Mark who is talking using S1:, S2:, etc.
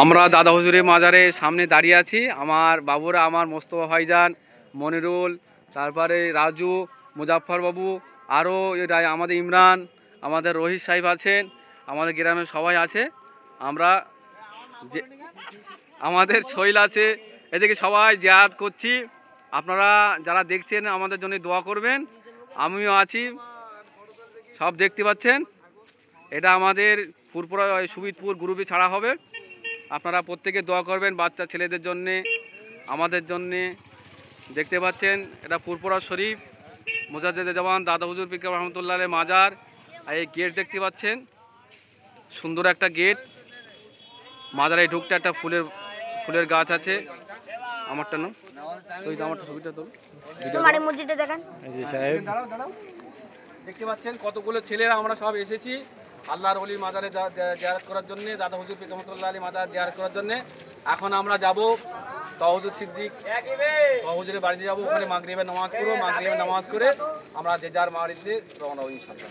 S1: আমরা দাদা হুজুরের মাজারের সামনে দাঁড়িয়ে আছি। আমার বাবুরা, আমার মোস্তফা ভাইজান, মনিরুল, তারপরে রাজু, মুজাফফর বাবু, আরও আমাদের ইমরান, আমাদের রোহিত সাহেব আছেন, আমাদের গ্রামের সবাই আছে। আমরা যে আমাদের শৈল আছে, এদিকে সবাই জিয়ারত করছি। আপনারা যারা দেখছেন আমাদের জন্য দোয়া করবেন। আমিও আছি, সব দেখতে পাচ্ছেন। এটা আমাদের ফুরপুরা সুবিদপুর গ্রুপে ছাড়া হবে। আপনারা প্রত্যেকে দোয়া করবেন বাচ্চা ছেলেদের জন্যে, আমাদের জন্যে। দেখতে পাচ্ছেন এটা ফুরপুরা শরীফ মুজাদ্দেদে জামান দাদা হুজুর পীর কেবলা রহমতুল্লাহ আলাইহির মাজার। আর এই গেট দেখতে পাচ্ছেন, সুন্দর একটা গেট। মাজারে ঢুকতে একটা ফুলের গাছ আছে। আমারটা না, তুই আমারটা ছবিটা তোল। দেখতে পাচ্ছেন কতগুলো ছেলেরা আমরা সব এসেছি আল্লাহর ওলির মাজারে জিয়ারত করার জন্য, দাদা হুজুর পীর রহমতুল্লাহ আলাইহির মাজার জিয়ারত করার জন্য। এখন আমরা যাব তহুজুর সিদ্দিক তহুজুরের বাড়িতে যাব। ওখানে মাগরিবের নামাজ পড়ব। মাগরিবের নামাজ করে আমরা যে যার বাড়িতে রওনা হই ইনশাআল্লাহ।